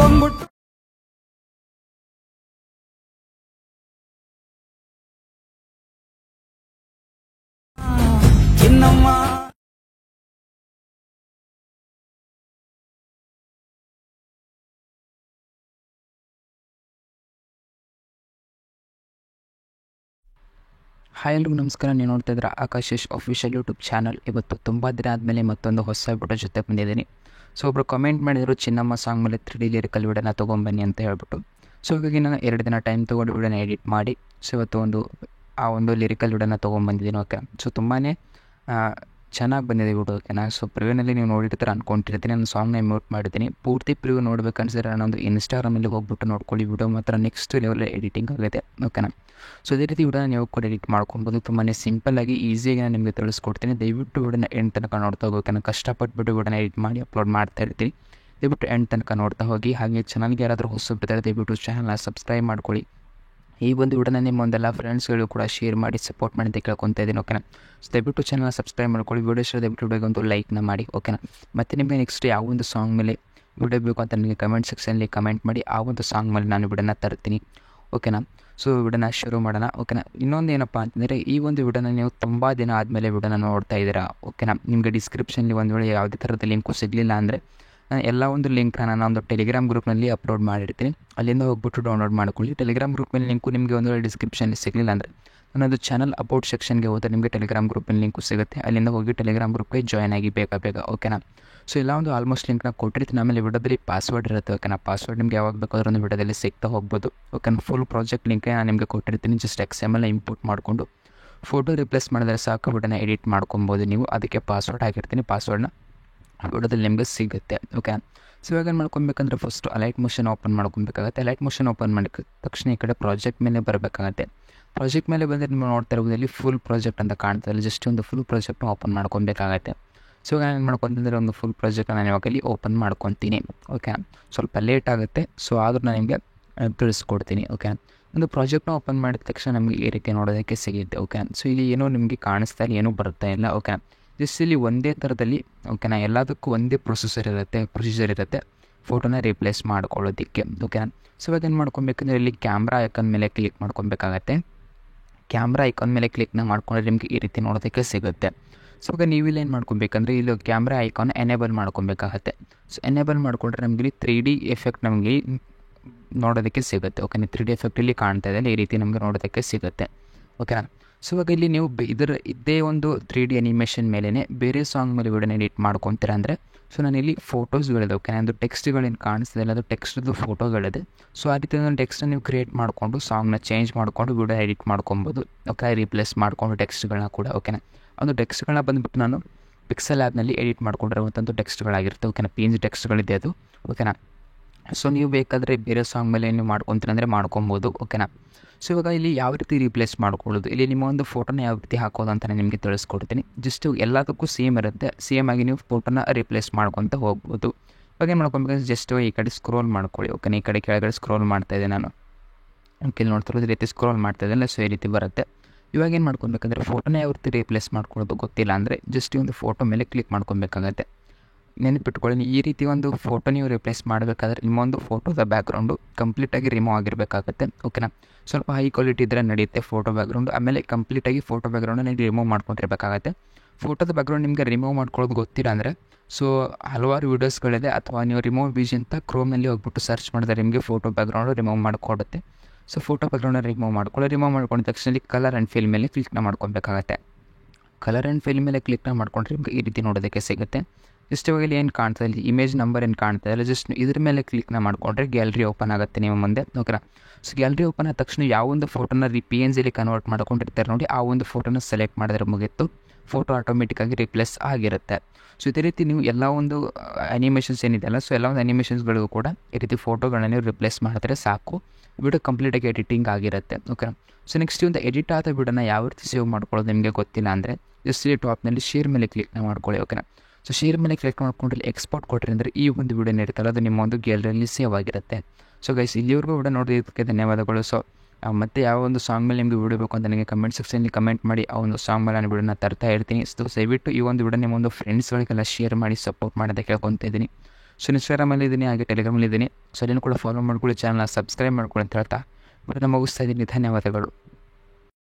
ಬಂದ್ಬಿಟ್ಟು ಚಿನ್ನಮ್ಮ ಹಾಯ್ ಎಲ್ರಿಗೂ ನಮಸ್ಕಾರ. ನೀವು ನೋಡ್ತಾ ಇದ್ರೆ ಆಕಾಶ್ ಅಫಿಷಿಯಲ್ ಯೂಟ್ಯೂಬ್ ಚಾನಲ್. ಇವತ್ತು ತುಂಬ ದಿನ ಆದಮೇಲೆ ಮತ್ತೊಂದು ಹೊಸ ವಿಡಿಯೋ ಜೊತೆ ಬಂದಿದ್ದೀನಿ. ಸೊ ಒಬ್ಬರು ಕಮೆಂಟ್ ಮಾಡಿದರು ಚಿನ್ನಮ್ಮ ಸಾಂಗ್ ಮೇಲೆ 3D ಲಿರಿಕಲ್ ವಿಡಿಯೋನ ತೊಗೊಂಬನ್ನಿ ಅಂತ ಹೇಳ್ಬಿಟ್ಟು. ಸೊ ಹಾಗಾಗಿ ನಾನು 2 ದಿನ ಟೈಮ್ ತೊಗೊಂಡು ವಿಡಿಯೋನ ಎಡಿಟ್ ಮಾಡಿ ಸೊ ಇವತ್ತು ಆ ಒಂದು ಲಿರಿಕಲ್ ವಿಡಿಯೋನ ತೊಗೊಂಬಂದಿದ್ದೀನಿ. ಓಕೆ, ಸೊ ತುಂಬಾ ಚೆನ್ನಾಗಿ ಬಂದಿದೆ ವಿಡಿಯೋ. ಓಕೆನಾ, ಸೊ ಪ್ರಿವ್ಯೂನಲ್ಲಿ ನೀವು ನೋಡಿರ್ತಾರೆ ಅಂದ್ಕೊಂಡಿರ್ತೀನಿ. ನಾನು ಸಾಂಗ್ನ ಮ್ಯೂಟ್ ಮಾಡಿದ್ದೀನಿ. ಪೂರ್ತಿ ಪ್ರಿವ್ಯೂ ನೋಡ್ಬೇಕನ್ಸಿದ್ರೆ ನಾನೊಂದು ಇನ್ಸ್ಟಾಗ್ರಾಮಲ್ಲಿ ಹೋಗ್ಬಿಟ್ಟು ನೋಡ್ಕೊಳ್ಳಿ. ವಿಡಿಯೋ ಮಾತ್ರ ನೆಕ್ಸ್ಟ್ ಲೆವೆಲ್ ಎಡಿಟಿಂಗ್ ಆಗಿದೆ. ಓಕೆನಾ, ಸೊ ಇದೇ ರೀತಿ ವಿಡಿಯೋನ ನೀವು ಕೂಡ ಎಡಿಟ್ ಮಾಡ್ಕೊಬೋದು. ತುಂಬಾ ಸಿಂಪಲ್ಲಾಗಿ ಈಸಿಯಾಗಿ ನಾನು ನಿಮಗೆ ತಿಳಿಸ್ಕೊಡ್ತೀನಿ. ದಯವಿಟ್ಟು ವಿಡಿಯೋನ ಎಂಡ್ ತನಕ ನೋಡ್ತಾ ಹೋಗಿ. ನಾನು ಕಷ್ಟಪಟ್ಬಿಟ್ಟು ವಿಡಿಯೋನ ಎಡಿಟ್ ಮಾಡಿ ಅಪ್ಲೋಡ್ ಮಾಡ್ತಾ ಇರ್ತೀನಿ. ದಯವಿಟ್ಟು ಎಂಡ್ ತನಕ ನೋಡ್ತಾ ಹೋಗಿ. ಹಾಗೆ ಚಾನಲ್ಗೆ ಯಾರಾದರೂ ಹೊಸಬಿಡ್ತಾರೆ ದಯವಿಟ್ಟು ಚಾನಲ್ನ ಸಬ್ಸ್ಕ್ರೈಬ್ ಮಾಡ್ಕೊಳ್ಳಿ. ಈ ಒಂದು ವಿಡಿಯೋನ ನಿಮ್ಮೊಂದೆಲ್ಲ ಫ್ರೆಂಡ್ಸ್ಗಳು ಕೂಡ ಶೇರ್ ಮಾಡಿ ಸಪೋರ್ಟ್ ಮಾಡಿ ಅಂತ ಕೇಳ್ಕೊತಾ ಇದ್ದೀನಿ. ಓಕೆನಾ, ಸೊ ದಯವಿಟ್ಟು ಚಾನಲ್ನ ಸಬ್ಸ್ಕ್ರೈಬ್ ಮಾಡ್ಕೊಳ್ಳಿ. ವಿಡಿಯೋ ಇಷ್ಟ ದಯವಿಟ್ಟು ವಿಡಿಯೋಗೆ ಒಂದು ಲೈಕ್ನ ಮಾಡಿ. ಓಕೆನಾ, ಮತ್ತು ನಿಮಗೆ ನೆಕ್ಸ್ಟ್ ಯಾವ ಒಂದು ಸಾಂಗ್ ಮೇಲೆ ವಿಡಿಯೋ ಬೇಕು ಅಂತ ನನಗೆ ಕಮೆಂಟ್ ಸೆಕ್ಷನಲ್ಲಿ ಕಮೆಂಟ್ ಮಾಡಿ. ಆ ಒಂದು ಸಾಂಗ್ ಮೇಲೆ ನಾನು ವಿಡಿಯೋನ ತರ್ತೀನಿ. ಓಕೆನಾ, ಸೊ ವಿಡಿಯೋನ ಶುರು ಮಾಡೋಣ. ಓಕೆನಾ, ಇನ್ನೊಂದು ಏನಪ್ಪ ಅಂತಂದರೆ ಈ ಒಂದು ವಿಡಿಯೋನ ನೀವು ತುಂಬ ದಿನ ಆದಮೇಲೆ ವಿಡಿಯೋನ ನೋಡ್ತಾ ಇದ್ದೀರಾ. ಓಕೆನಾ, ನಿಮಗೆ ಡಿಸ್ಕ್ರಿಪ್ಷನಲ್ಲಿ ಒಂದು ವೇಳೆ ಯಾವುದೇ ಥರದ ಲಿಂಕು ಸಿಗಲಿಲ್ಲ ಅಂದರೆ ಎಲ್ಲ ಒಂದು ಲಿಂಕ್ನ ನಾನು ಒಂದು ಟೆಲಿಗ್ರಾಮ್ ಗ್ರೂಪ್ನಲ್ಲಿ ಅಪ್ಲೋಡ್ ಮಾಡಿರ್ತೀನಿ. ಅಲ್ಲಿಂದ ಹೋಗ್ಬಿಟ್ಟು ಡೌನ್ಲೋಡ್ ಮಾಡ್ಕೊಳ್ಳಿ. ಟೆಲಿಗ್ರಾಮ್ ಗ್ರೂಪ್ನಲ್ಲಿ ಲಿಂಕು ನಿಮಗೆ ಒಂದು ವೇಳೆ ಡಿಸ್ಕ್ರಿಪ್ಷನಲ್ಲಿ ಸಿಗಲಿಲ್ಲ ಅಂದರೆ ನನ್ನದು ಚಾನಲ್ ಅಬೌಟ್ ಸೆಕ್ಷನ್ಗೆ ಹೋದರೆ ನಿಮಗೆ ಟೆಲಿಗ್ರಾಮ್ ಗ್ರೂಪಿನ ಲಿಂಕು ಸಿಗುತ್ತೆ. ಅಲ್ಲಿಂದ ಹೋಗಿ ಟೆಲಿಗ್ರಾಮ್ ಗ್ರೂಪ್ಗೆ ಜಾಯ್ನ್ ಆಗಿ ಬೇಗ. ಓಕೆನಾ, ಸೊ ಎಲ್ಲ ಒಂದು ಆಲ್ಮೋಸ್ಟ್ ಲಿಂಕ್ನ ಕೊಟ್ಟಿರ್ತೀನಿ. ಆಮೇಲೆ ವಿಡಿಯೋದಲ್ಲಿ ಪಾಸ್ವರ್ಡ್ ಇರುತ್ತೆ. ಓಕೆನಾ, ಪಾಸ್ವರ್ಡ್ ನಿಮಗೆ ಯಾವಾಗ ಬೇಕಾದ್ರೂ ಒಂದು ವಿಡಿಯೋದಲ್ಲಿ ಸಿಗ್ತಾ ಹೋಗ್ಬೋದು. ಓಕೆನಾ, ಫುಲ್ ಪ್ರಾಜೆಕ್ಟ್ ಲಿಂಕ್ಗೆ ನಾನು ನಿಮಗೆ ಕೊಟ್ಟಿರ್ತೀನಿ. ಜಸ್ಟ್ XML ಇಂಪೋರ್ಟ್ ಮಾಡಿಕೊಂಡು ಫೋಟೋ ರಿಪ್ಲೇಸ್ ಮಾಡಿದ್ರೆ ಸಾಕು, ವಿಡಿಯೋನ ಎಡಿಟ್ ಮಾಡ್ಕೊಬೋದು ನೀವು. ಅದಕ್ಕೆ ಪಾಸ್ವರ್ಡ್ ಹಾಕಿರ್ತೀನಿ. ಪಾಸ್ವರ್ಡ್ನ ವಿಡಿಯೋದಲ್ಲಿ ನಿಮಗೆ ಸಿಗುತ್ತೆ. ಓಕೆ, ಸೊ ಇವಾಗ ಏನು ಮಾಡ್ಕೊಬೇಕಂದ್ರೆ ಫಸ್ಟು ಅಲೈಟ್ ಮೋಷನ್ ಓಪನ್ ಮಾಡ್ಕೊಬೇಕಾಗತ್ತೆ. ಅಲೈಟ್ ಮೋಷನ್ ಓಪನ್ ಮಾಡಿದ ತಕ್ಷಣ ಈ ಕಡೆ ಪ್ರಾಜೆಕ್ಟ್ ಮೇಲೆ ಬರಬೇಕಾಗತ್ತೆ. ಪ್ರಾಜೆಕ್ಟ್ ಮೇಲೆ ಬಂದರೆ ನೀವು ನೋಡ್ತಾ ಇರೋದಲ್ಲಿ ಫುಲ್ ಪ್ರಾಜೆಕ್ಟ್ ಅಂತ ಕಾಣ್ತಾ ಇಲ್ಲ. ಜಸ್ಟ್ ಒಂದು ಫುಲ್ ಪ್ರಾಜೆಕ್ಟ್ನ ಓಪನ್ ಮಾಡ್ಕೊಬೇಕಾಗತ್ತೆ. ಸೊ ಇವಾಗ ಏನು ಮಾಡ್ಕೊತಂದರೆ ಒಂದು ಫುಲ್ ಪ್ರಾಜೆಕ್ಟ್ನ ನಾನು ಇವಾಗ ಇಲ್ಲಿ ಓಪನ್ ಮಾಡ್ಕೊತೀನಿ. ಓಕೆ, ಸ್ವಲ್ಪ ಲೇಟ್ ಆಗುತ್ತೆ. ಸೊ ಆದರೂ ನಾನು ನಿಮಗೆ ತಿಳಿಸ್ಕೊಡ್ತೀನಿ. ಓಕೆ, ಒಂದು ಪ್ರಾಜೆಕ್ಟ್ನ ಓಪನ್ ಮಾಡಿದ ತಕ್ಷಣ ನಮಗೆ ಈ ರೀತಿ ನೋಡೋದಕ್ಕೆ ಸಿಗುತ್ತೆ. ಓಕೆ, ಸೊ ಇಲ್ಲಿ ಏನೋ ನಿಮಗೆ ಕಾಣಿಸ್ತಾ ಇಲ್ಲ, ಏನೂ ಬರ್ತಾ ಇಲ್ಲ. ಓಕೆ, ಜಸ್ಟ್ ಇಲ್ಲಿ ಒಂದೇ ಥರದಲ್ಲಿ ಓಕೆನಾ ಎಲ್ಲದಕ್ಕೂ ಒಂದೇ ಪ್ರೊಸೀಜರ್ ಇರುತ್ತೆ ಫೋಟೋನ ರಿಪ್ಲೇಸ್ ಮಾಡ್ಕೊಳ್ಳೋದಕ್ಕೆ. ಓಕೆನಾ, ಸೊ ಇವಾಗ ಏನು ಮಾಡ್ಕೊಬೇಕಂದ್ರೆ ಇಲ್ಲಿ ಕ್ಯಾಮ್ರಾ ಐಕಾನ್ ಮೇಲೆ ಕ್ಲಿಕ್ ಮಾಡ್ಕೊಬೇಕಾಗತ್ತೆ. ಕ್ಯಾಮ್ರಾ ಐಕಾನ್ ಮೇಲೆ ಕ್ಲಿಕ್ನ ಮಾಡ್ಕೊಂಡ್ರೆ ನಿಮಗೆ ಈ ರೀತಿ ನೋಡೋದಕ್ಕೆ ಸಿಗುತ್ತೆ. ಸೊ ಇವಾಗ ನೀವಿಲ್ಲಿ ಏನು ಮಾಡ್ಕೊಬೇಕಂದ್ರೆ ಇಲ್ಲಿ ಕ್ಯಾಮ್ರಾ ಐಕಾನ್ ಎನೇಬಲ್ ಮಾಡ್ಕೊಬೇಕಾಗತ್ತೆ. ಸೊ ಎನೇಬಲ್ ಮಾಡಿಕೊಂಡ್ರೆ ನಮಗೆ ಇಲ್ಲಿ 3D ಎಫೆಕ್ಟ್ ನಮಗೆ ನೋಡೋದಕ್ಕೆ ಸಿಗುತ್ತೆ. ಓಕೆನಾ, 3D ಎಫೆಕ್ಟ್ ಇಲ್ಲಿ ಕಾಣ್ತಾ ಇದೆ, ಈ ರೀತಿ ನಮಗೆ ನೋಡೋದಕ್ಕೆ ಸಿಗುತ್ತೆ. ಓಕೆನಾ, ಸೊ ಇವಾಗ ಇಲ್ಲಿ ನೀವು ಇದೇ ಒಂದು 3D ಅನಿಮೇಷನ್ ಮೇಲೇ ಬೇರೆ ಸಾಂಗ್ ಮೇಲೆ ವಿಡಿಯೋನ ಎಡಿಟ್ ಮಾಡ್ಕೊತೀರ ಅಂದರೆ ಸೊ ನಾನಿಲ್ಲಿ ಫೋಟೋಸ್ಗಳಿದೆ. ಓಕೆ, ಒಂದು ಟೆಕ್ಸ್ಟ್ಗಳೇನು ಕಾಣಿಸ್ತಿದೆ ಅದು ಟೆಕ್ಸ್ಟ್ದು ಫೋಟೋಗಳಿದೆ. ಸೊ ಆ ರೀತಿ ಒಂದು ಟೆಕ್ಸ್ಟನ್ನು ನೀವು ಕ್ರಿಯೇಟ್ ಮಾಡಿಕೊಂಡು ಸಾಂಗ್ನ ಚೇಂಜ್ ಮಾಡಿಕೊಂಡು ವಿಡಿಯೋ ಎಡಿಟ್ ಮಾಡ್ಕೊಬೋದು. ಓಕೆ, ರಿಪ್ಲೇಸ್ ಮಾಡಿಕೊಂಡು ಟೆಕ್ಸ್ಟ್ಗಳನ್ನ ಕೂಡ. ಓಕೆನಾ, ಒಂದು ಟೆಕ್ಸ್ಟ್ಗಳನ್ನ ಬಂದುಬಿಟ್ಟು ನಾನು ಪಿಕ್ಸೆಲ್ ಆ್ಯಪ್ನಲ್ಲಿ ಎಡಿಟ್ ಮಾಡ್ಕೊಂಡಿರುವಂಥದ್ದು ಟೆಕ್ಸ್ಟ್ಗಳಾಗಿರುತ್ತೆ. ಓಕೆನಾ, PNG ಟೆಕ್ಸ್ಟ್ಗಳಿದೆ ಅದು. ಓಕೆನಾ, ಸೊ ನೀವು ಬೇಕಾದರೆ ಬೇರೆ ಸಾಂಗ್ ಮೇಲೆ ನೀವು ಮಾಡ್ಕೊತೀರ ಅಂದರೆ ಮಾಡ್ಕೊಬೋದು. ಓಕೆನಾ, ಸೊ ಇವಾಗ ಇಲ್ಲಿ ಯಾವ ರೀತಿ ರಿಪ್ಲೇಸ್ ಮಾಡ್ಕೊಳ್ಳೋದು, ಇಲ್ಲಿ ನಿಮ್ಮ ಒಂದು ಫೋಟೋನ ಯಾವ ರೀತಿ ಹಾಕೋದು ಅಂತ ನಾನು ನಿಮಗೆ ತಿಳಿಸ್ಕೊಡ್ತೀನಿ. ಜಸ್ಟ್ ಎಲ್ಲದಕ್ಕೂ ಸೇಮ್ ಇರುತ್ತೆ. ಸೇಮ್ ಆಗಿ ನೀವು ಫೋಟೋನ ರಿಪ್ಲೇಸ್ ಮಾಡ್ಕೊತ ಹೋಗ್ಬೋದು. ಇವಾಗ ಏನು ಮಾಡ್ಕೊಬೇಕಂದ್ರೆ ಜಸ್ಟ್ ಈ ಕಡೆ ಸ್ಕ್ರೋಲ್ ಮಾಡ್ಕೊಳ್ಳಿ. ಓಕೆ, ಈ ಕಡೆ ಕೆಳಗಡೆ ಸ್ಕ್ರೋಲ್ ಮಾಡ್ತಾಯಿದ್ದೆ ನಾನು. ಓಕೆ, ನೋಡ್ತಿರೋದು ಈ ರೀತಿ ಸ್ಕ್ರೋಲ್ ಮಾಡ್ತಾಯಿದ್ದಲ್ಲ, ಸೊ ಈ ರೀತಿ ಬರುತ್ತೆ. ಇವಾಗ ಏನು ಮಾಡ್ಕೊಬೇಕಂದ್ರೆ ಫೋಟೋನ ಯಾವ ರೀತಿ ರಿಪ್ಲೇಸ್ ಮಾಡ್ಕೊಳ್ಳೋದು ಗೊತ್ತಿಲ್ಲ ಅಂದರೆ ಜಸ್ಟ್ ಒಂದು ಫೋಟೋ ಮೇಲೆ ಕ್ಲಿಕ್ ಮಾಡ್ಕೊಬೇಕಾಗತ್ತೆ. ನೆನಪಿಟ್ಕೊಳ್ಳಿ, ಈ ರೀತಿ ಒಂದು ಫೋಟೋ ನೀವು ರಿಪ್ಲೇಸ್ ಮಾಡಬೇಕಾದ್ರೆ ನಿಮ್ಮೊಂದು ಫೋಟೋದ ಬ್ಯಾಕ್ಗ್ರೌಂಡು ಕಂಪ್ಲೀಟಾಗಿ ರಿಮೂವ್ ಆಗಿರಬೇಕಾಗತ್ತೆ. ಓಕೆನಾ, ಸ್ವಲ್ಪ ಹೈ ಕ್ವಾಲಿಟಿ ಇದ್ದರೆ ನಡೆಯುತ್ತೆ ಫೋಟೋ ಬ್ಯಾಕ್ಗ್ರೌಂಡು. ಆಮೇಲೆ ಕಂಪ್ಲೀಟಾಗಿ ಫೋಟೋ ಬ್ಯಾಕ್ಗ್ರೌಂಡನ್ನ ನೀವು ರಿಮೂವ್ ಮಾಡ್ಕೊಂಡಿರಬೇಕಾಗತ್ತೆ. ಫೋಟೋದ ಬ್ಯಾಕ್ಗ್ರೌಂಡ್ ನಿಮಗೆ ರಿಮೂವ್ ಮಾಡ್ಕೊಳ್ಳೋದು ಗೊತ್ತಿಲ್ಲ ಅಂದರೆ ಸೊ ಹಲವಾರು ವೀಡಿಯೋಸ್ಗಳಿದೆ, ಅಥವಾ ನೀವು ರಿಮೂವ್ ವಿಜ್ ಅಂತ ಕ್ರೋಮ್ನಲ್ಲಿ ಹೋಗ್ಬಿಟ್ಟು ಸರ್ಚ್ ಮಾಡಿದ್ರೆ ನಿಮಗೆ ಫೋಟೋ ಬ್ಯಾಕ್ಗ್ರೌಂಡು ರಿಮೂವ್ ಮಾಡಿಕೊಡುತ್ತೆ. ಸೊ ಫೋಟೋ ಬ್ಯಾಕ್ಗ್ರೌಂಡನ್ನ ರಿಮೂವ್ ಮಾಡ್ಕೊಂಡಿದ ತಕ್ಷಣ ಕಲರ್ ಆ್ಯಂಡ್ ಫಿಲ್ ಮೇಲೆ ಕ್ಲಿಕ್ನ ಮಾಡ್ಕೊಬೇಕಾಗತ್ತೆ. ಕಲರ್ ಆ್ಯಂಡ್ ಫಿಲ್ ಮೇಲೆ ಕ್ಲಿಕ್ನ ಮಾಡ್ಕೊಂಡ್ರೆ ನಿಮಗೆ ಈ ರೀತಿ ನೋಡೋದಕ್ಕೆ ಸಿಗುತ್ತೆ. ಜಸ್ಟ್ ಇವಾಗ ಇಲ್ಲಿ ಏನು ಕಾಣ್ತಾ ಇಲ್ಲ, ಇಮೇಜ್ ನಂಬರ್ ಏನು ಕಾಣ್ತಾ ಇಲ್ಲ, ಜಸ್ಟ್ ಇದ್ರ ಮೇಲೆ ಕ್ಲಿಕ್ನ ಮಾಡಿಕೊಂಡ್ರೆ ಗ್ಯಾಲರಿ ಓಪನ್ ಆಗುತ್ತೆ ನಿಮ್ಮ ಮುಂದೆ. ಓಕೆನಾ, ಸೊ ಗ್ಯಾಲರಿ ಓಪನ್ ಆದ ತಕ್ಷಣ ಯಾವ ಒಂದು ಫೋಟೋನ PNGಲಿ ಕನ್ವರ್ಟ್ ಮಾಡ್ಕೊಂಡಿರ್ತಾರೆ ನೋಡಿ, ಆ ಒಂದು ಫೋಟೋನ ಸೆಲೆಕ್ಟ್ ಮಾಡಿದ್ರೆ ಮುಗಿತ್ತು, ಫೋಟೋ ಆಟೋಮೆಟಿಕ್ಕಾಗಿ ರಿಪ್ಲೇಸ್ ಆಗಿರುತ್ತೆ. ಸೊ ಇದೇ ರೀತಿ ನೀವು ಎಲ್ಲ ಒಂದು ಅನಿಮೇಷನ್ಸ್ ಏನಿದೆಯಲ್ಲ, ಸೊ ಎಲ್ಲ ಒಂದು ಅನಿಮೇಷನ್ಸ್ಗಳಿಗೂ ಕೂಡ ಈ ರೀತಿ ಫೋಟೋಗಳನ್ನ ನೀವು ರಿಪ್ಲೇಸ್ ಮಾಡಿದ್ರೆ ಸಾಕು, ವಿಡಿಯೋ ಕಂಪ್ಲೀಟಾಗಿ ಎಡಿಟಿಂಗ್ ಆಗಿರುತ್ತೆ. ಓಕೆ, ಸೊ ನೆಕ್ಸ್ಟ್ ಒಂದು ಎಡಿಟ್ ಆದ ವಿಡಿಯೋನ ಯಾವ ರೀತಿ ಸೇವ್ ಮಾಡ್ಕೊಳ್ಳೋದು ನಿಮಗೆ ಗೊತ್ತಿಲ್ಲ ಅಂದರೆ ಜಸ್ಟ್ ಇಲ್ಲಿ ಟಾಪ್ನಲ್ಲಿ ಶೇರ್ ಮೇಲೆ ಕ್ಲಿಕ್ನ ಮಾಡ್ಕೊಳ್ಳಿ. ಓಕೆನಾ, ಸೊ ಶೇರ್ ಮೇಲೆ ಕ್ಲಿಕ್ ಮಾಡ್ಕೊಂಡ್ರೆ ಎಕ್ಸ್ಪೋರ್ಟ್ ಕೊಟ್ಟರೆ ಅಂದರೆ ಈ ಒಂದು ವಿಡಿಯೋನ ಇರುತ್ತಲ್ಲ ಅದು ನಿಮ್ಮ ಒಂದು ಗ್ಯಾಲರಿಯಲ್ಲಿ ಸೇವ್ ಆಗಿರುತ್ತೆ. ಸೊ ಗೈಸ್, ಇಲ್ಲಿವರೆಗೂ ವಿಡಿಯೋ ನೋಡೋದಕ್ಕೆ ಧನ್ಯವಾದಗಳು. ಸೊ ಮತ್ತು ಯಾವ ಒಂದು ಸಾಂಗ್ ಮೇಲೆ ನಿಮಗೆ ವಿಡಿಯೋ ಬೇಕು ಅಂತ ನನಗೆ ಕಮೆಂಟ್ ಸೆಕ್ಷನಲ್ಲಿ ಕಮೆಂಟ್ ಮಾಡಿ. ಆ ಒಂದು ಸಾಂಗ್ ಮೇಲೆ ನಾನು ವಿಡಿಯೋನ ತರ್ತಾ ಇರ್ತೀನಿ. ಸೊ ದಯವಿಟ್ಟು ಈ ಒಂದು ವಿಡಿಯೋ ನಿಮ್ಮ ಒಂದು ಫ್ರೆಂಡ್ಸ್ಗಳಿಗೆಲ್ಲ ಶೇರ್ ಮಾಡಿ ಸಪೋರ್ಟ್ ಮಾಡೋದಕ್ಕೆ ಕೇಳ್ಕೊತಾ ಇದ್ದೀನಿ. ಸೊ ಇನ್ಸ್ಟಾಗ್ರಾಮಲ್ಲಿ ಇದ್ದೀನಿ, ಹಾಗೆ ಟೆಲಿಗ್ರಾಮಲ್ಲಿ ಇದ್ದೀನಿ. ಸೊ ಅದನ್ನು ಕೂಡ ಫಾಲೋ ಮಾಡ್ಕೊಳ್ಳಿ, ಚಾನಲ್ನ ಸಬ್ಸ್ಕ್ರೈಬ್ ಮಾಡ್ಕೊಳ್ಳಿ ಅಂತ ಹೇಳ್ತಾ ಬಟ್ ಮುಗಿಸ್ತಾ ಇದ್ದೀನಿ. ಧನ್ಯವಾದಗಳು.